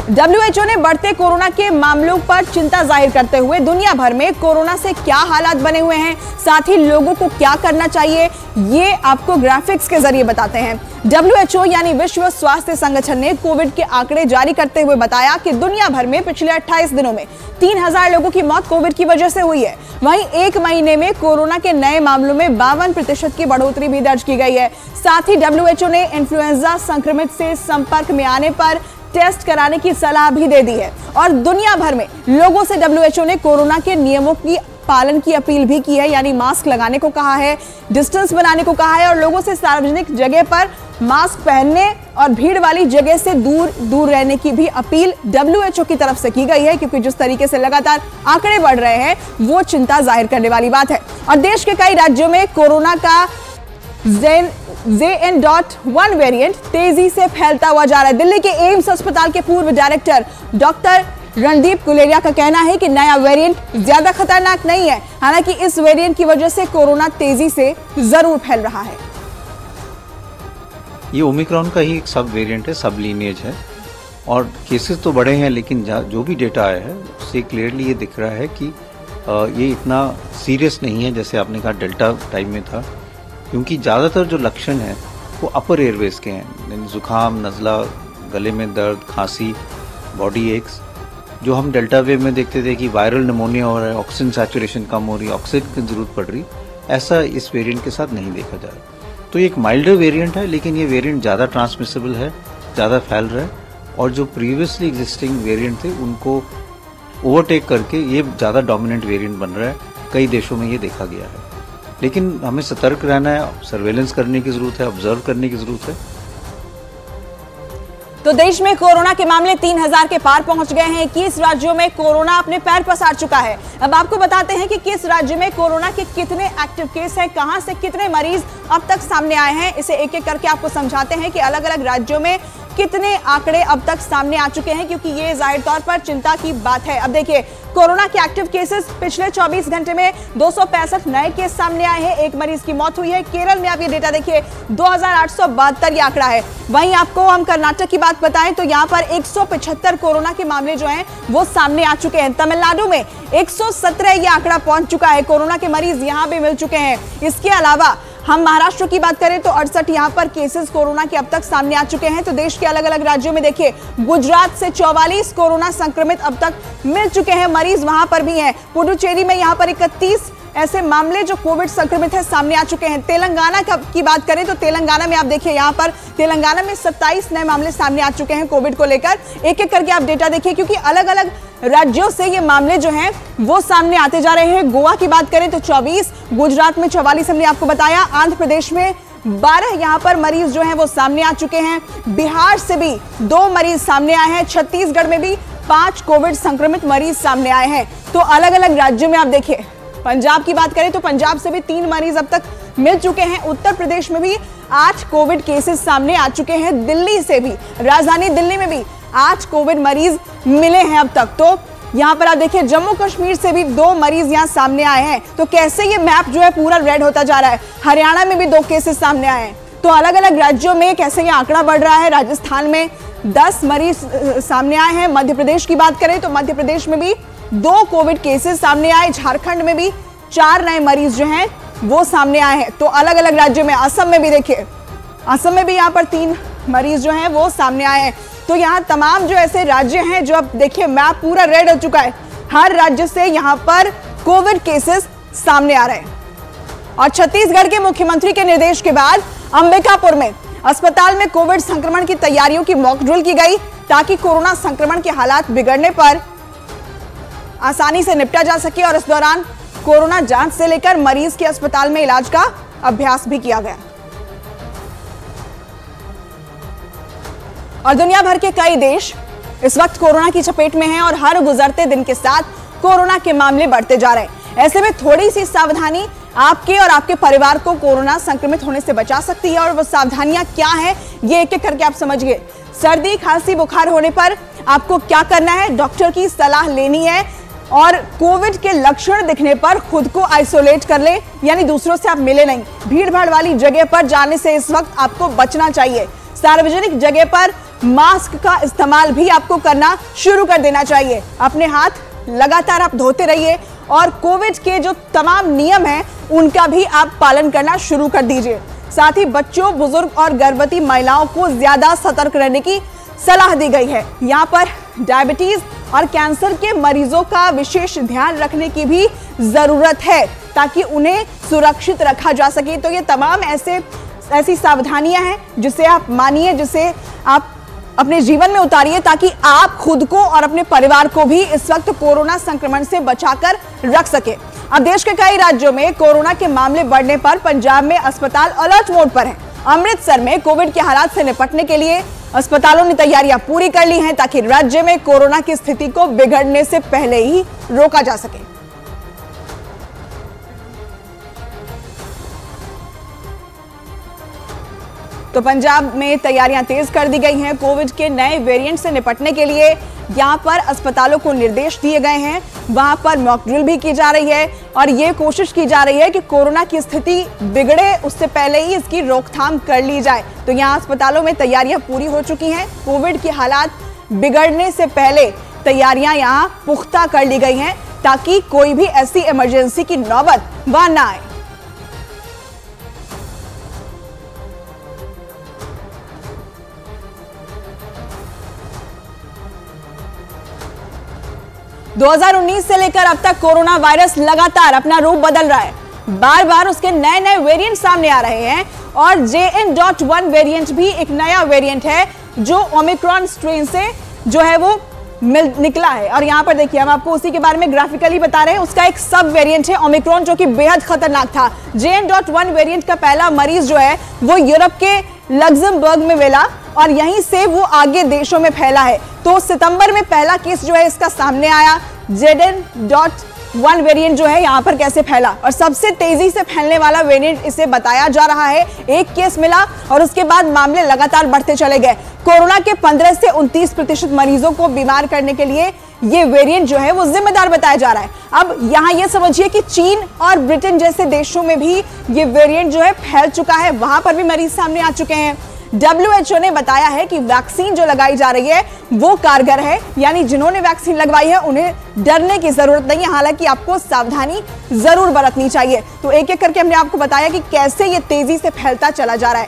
WHO ने बढ़ते corona के मामलों पर चिंता जाहिर करते हुए दुनिया भर में कोरोना से क्या हालात बने हुए हैं, साथ ही लोगों को क्या करना चाहिए, ये आपको ग्राफिक्स के जरिए बताते हैं। WHO यानी विश्व स्वास्थ्य संगठन ने कोविड के आंकड़े जारी करते हुए बताया कि दुनिया भर में पिछले 28 दिनों में 3000 लोगों की मौत कोविड की वजह से हुई है। वहीं एक महीने में कोरोना के नए मामलों में 52% की बढ़ोतरी भी दर्ज की गई है। साथ ही WHO ने इन्फ्लुएंजा संक्रमित से संपर्क में आने पर टेस्ट कराने की सलाह भी दे दी है और दुनिया भर में लोगों से WHO ने कोरोना के नियमों की पालन की अपील भी की है, यानी मास्क लगाने को कहा है, डिस्टेंस बनाने को कहा है और लोगों से सार्वजनिक जगह पर मास्क पहनने और भीड़ वाली जगह से दूर रहने की भी अपील WHO की तरफ से की गई है, क्योंकि जिस तरीके से लगातार आंकड़े बढ़ रहे हैं वो चिंता जाहिर करने वाली बात है। और देश के कई राज्यों में कोरोना का JN.1 वेरिएंट तेजी से फैलता हुआ जा रहा है। दिल्ली के एम्स अस्पताल के पूर्व डायरेक्टर डॉक्टर रणदीप गुलेरिया का कहना है कि नया वेरिएंट ज्यादा खतरनाक नहीं है, हालांकि इस वेरिएंट की वजह से कोरोना तेजी से जरूर फैल रहा है। ये ओमिक्रॉन का ही एक सब वेरिएंट है, सब लीनिएज है और केसेस तो बढ़े हैं, लेकिन जो भी डेटा आया है उससे क्लियरली ये दिख रहा है कि ये इतना सीरियस नहीं है जैसे आपने कहा डेल्टा टाइम में था, क्योंकि ज़्यादातर जो लक्षण हैं वो अपर एयरवेज के हैं, जुकाम, नज़ला, गले में दर्द, खांसी, बॉडी एक्स। जो हम डेल्टा वेव में देखते थे कि वायरल निमोनिया हो रहा है, ऑक्सीजन सैचुरेशन कम हो रही है, ऑक्सीजन की ज़रूरत पड़ रही, ऐसा इस वेरिएंट के साथ नहीं देखा जा रहा। तो ये एक माइल्डर वेरिएंट है, लेकिन ये वेरिएंट ज़्यादा ट्रांसमिसिबल है, ज़्यादा फैल रहा है और जो प्रीवियसली एग्जिस्टिंग वेरिएंट थे उनको ओवरटेक करके ये ज़्यादा डोमिनेंट वेरिएंट बन रहा है। कई देशों में ये देखा गया है, लेकिन हमें सतर्क रहना है, सर्वेलेंस करने की जरूरत है, ऑब्जर्व करने की जरूरत है। तो देश में कोरोना के मामले 3000 के पार पहुंच गए हैं। 21 राज्यों में कोरोना अपने पैर पसार चुका है। अब आपको बताते हैं कि किस राज्य में कोरोना के कितने एक्टिव केस हैं, कहां से कितने मरीज अब तक सामने आए हैं। इसे एक एक करके आपको समझाते हैं कि अलग अलग राज्यों में कितने आंकड़े अब तक सामने आ चुके हैं, क्योंकि ये जाहिर तौर पर चिंता की बात है। अब देखिए, कोरोना के एक्टिव केसेस पिछले 24 घंटे में 265 नए केस सामने आए हैं, एक मरीज की मौत हुई है। केरल में आप ये डेटा देखिए 2872 ये आंकड़ा है। वहीं आपको हम कर्नाटक की बात बताएं तो यहाँ पर 175 कोरोना के मामले जो हैं वो सामने आ चुके हैं। तमिलनाडु में 117 ये आंकड़ा पहुंच चुका है, कोरोना के मरीज यहाँ भी मिल चुके हैं। इसके अलावा हम महाराष्ट्र की बात करें तो 68 यहाँ पर केसेस कोरोना के अब तक सामने आ चुके हैं। तो देश के अलग अलग राज्यों में देखिए, गुजरात से 44 कोरोना संक्रमित अब तक मिल चुके हैं, मरीज वहां पर भी हैं। पुडुचेरी में यहाँ पर 31 ऐसे मामले जो कोविड संक्रमित है सामने आ चुके हैं। तेलंगाना की बात करें तो तेलंगाना में आप देखिए, यहाँ पर तेलंगाना में 27 नए मामले सामने आ चुके हैं कोविड को लेकर। एक एक करके आप डेटा देखिए, क्योंकि अलग अलग राज्यों से ये मामले जो हैं वो सामने आते जा रहे हैं। गोवा की बात करें तो 24, गुजरात में 44 हमने आपको बताया, आंध्र प्रदेश में 12 यहाँ पर मरीज जो हैं वो सामने आ चुके हैं। बिहार से भी 2 मरीज सामने आए हैं। छत्तीसगढ़ में भी 5 कोविड संक्रमित मरीज सामने आए हैं। तो अलग अलग राज्यों में आप देखिए, पंजाब की बात करें तो पंजाब से भी 3 मरीज अब तक मिल चुके हैं। उत्तर प्रदेश में भी 8 कोविड केसेस सामने आ चुके हैं। दिल्ली से भी, राजधानी दिल्ली में भी 8 कोविड मरीज मिले हैं अब तक। तो यहाँ पर आप देखिए, जम्मू कश्मीर से भी 2 मरीज यहाँ सामने आए हैं। तो कैसे ये मैप जो है पूरा रेड होता जा रहा है। हरियाणा में भी 2 केसेस सामने आए हैं। तो अलग अलग राज्यों में कैसे ये आंकड़ा बढ़ रहा है। राजस्थान में 10 मरीज सामने आए हैं। मध्य प्रदेश की बात करें तो मध्य प्रदेश में भी 2 कोविड केसेस सामने आए। झारखंड में भी 4 नए मरीज जो हैं वो सामने आए हैं। तो अलग अलग राज्यों में, असम में भी देखिए, असम में भी यहाँ पर 3 मरीज जो हैं वो सामने आए हैं। तो यहाँ तमाम जो ऐसे राज्य हैं जो अब देखिए मैप पूरा रेड हो चुका है, हर राज्य से यहाँ पर कोविड केसेस सामने आ रहे हैं। और छत्तीसगढ़ के मुख्यमंत्री के निर्देश के बाद अंबिकापुर में अस्पताल में कोविड संक्रमण की तैयारियों की मॉक ड्रिल की गई, ताकि कोरोना संक्रमण के हालात बिगड़ने पर आसानी से निपटा जा सके। और इस दौरान कोरोना जांच से लेकर मरीज के अस्पताल में इलाज का अभ्यास भी किया गया। और दुनिया भर के कई देश इस वक्त कोरोना की चपेट में हैं और हर गुजरते दिन के साथ कोरोना के मामले बढ़ते जा रहे हैं। ऐसे में थोड़ी सी सावधानी आपके और आपके परिवार को कोरोना संक्रमित होने से बचा सकती है। और वो सावधानियां क्या हैं, ये एक एक करके आप समझिए। सर्दी, खांसी, बुखार होने पर आपको क्या करना है, डॉक्टर की सलाह लेनी है। और कोविड के लक्षण दिखने पर खुद को आइसोलेट कर ले, यानी दूसरों से आप मिले नहीं। भीड़ भाड़ वाली जगह पर जाने से इस वक्त आपको बचना चाहिए। सार्वजनिक जगह पर मास्क का इस्तेमाल भी आपको करना शुरू कर देना चाहिए। अपने हाथ लगातार आप धोते रहिए और कोविड के जो तमाम नियम हैं उनका भी आप पालन करना शुरू कर दीजिए। साथ ही बच्चों, बुजुर्ग और गर्भवती महिलाओं को ज्यादा सतर्क रहने की सलाह दी गई है। यहाँ पर डायबिटीज और कैंसर के मरीजों का विशेष ध्यान रखने की भी जरूरत है ताकि उन्हें सुरक्षित रखा जा सके। तो ये तमाम ऐसी सावधानियां हैं जिसे आप मानिए, जिसे आप अपने जीवन में उतारिए ताकि आप खुद को और अपने परिवार को भी इस वक्त कोरोना संक्रमण से बचाकर रख सके। अब देश के कई राज्यों में कोरोना के मामले बढ़ने पर पंजाब में अस्पताल अलर्ट मोड पर हैं। अमृतसर में कोविड के हालात से निपटने के लिए अस्पतालों ने तैयारियां पूरी कर ली हैं ताकि राज्य में कोरोना की स्थिति को बिगड़ने से पहले ही रोका जा सके। तो पंजाब में तैयारियां तेज कर दी गई हैं। कोविड के नए वेरिएंट से निपटने के लिए यहां पर अस्पतालों को निर्देश दिए गए हैं। वहां पर मॉक ड्रिल भी की जा रही है और ये कोशिश की जा रही है कि कोरोना की स्थिति बिगड़े उससे पहले ही इसकी रोकथाम कर ली जाए। तो यहां अस्पतालों में तैयारियां पूरी हो चुकी हैं। कोविड के हालात बिगड़ने से पहले तैयारियां यहां पुख्ता कर ली गई हैं ताकि कोई भी ऐसी इमरजेंसी की नौबत वहां ना आए। दो 2019 से लेकर अब तक कोरोना वायरस लगातार अपना रूप बदल रहा है। बार बार उसके नए नए वेरिएंट सामने आ रहे हैं और JN.1 वेरिएंट भी एक नया वेरिएंट है जो ओमिक्रॉन स्ट्रेन से जो है वो निकला है। और यहाँ पर देखिए, हम आपको उसी के बारे में ग्राफिकली बता रहे हैं। उसका एक सब वेरिएंट है ओमिक्रॉन जो कि बेहद खतरनाक था। JN.1 वेरिएंट का पहला मरीज जो है वो यूरोप के लग्जमबर्ग में मिला और यहीं से वो आगे देशों में फैला है। तो सितंबर में पहला केस जो है इसका सामने आया। JN.1 वेरिएंट जो है यहाँ पर कैसे फैला और सबसे तेजी से फैलने वाला वेरिएंट इसे बताया जा रहा है। एक केस मिला और उसके बाद मामले लगातार बढ़ते चले गए। कोरोना के 15 से 29% मरीजों को बीमार करने के लिए ये वेरिएंट जो है वो जिम्मेदार बताया जा रहा है। अब यहाँ ये समझिए कि चीन और ब्रिटेन जैसे देशों में भी ये वेरिएंट जो है फैल चुका है। वहां पर भी मरीज सामने आ चुके हैं। WHO ने बताया है कि वैक्सीन जो लगाई जा रही है वो कारगर है, यानी जिन्होंने वैक्सीन लगवाई है उन्हें डरने की जरूरत नहीं है। हालांकि आपको सावधानी जरूर बरतनी चाहिए। तो एक एक करके हमने आपको बताया कि कैसे ये तेजी से फैलता चला जा रहा है।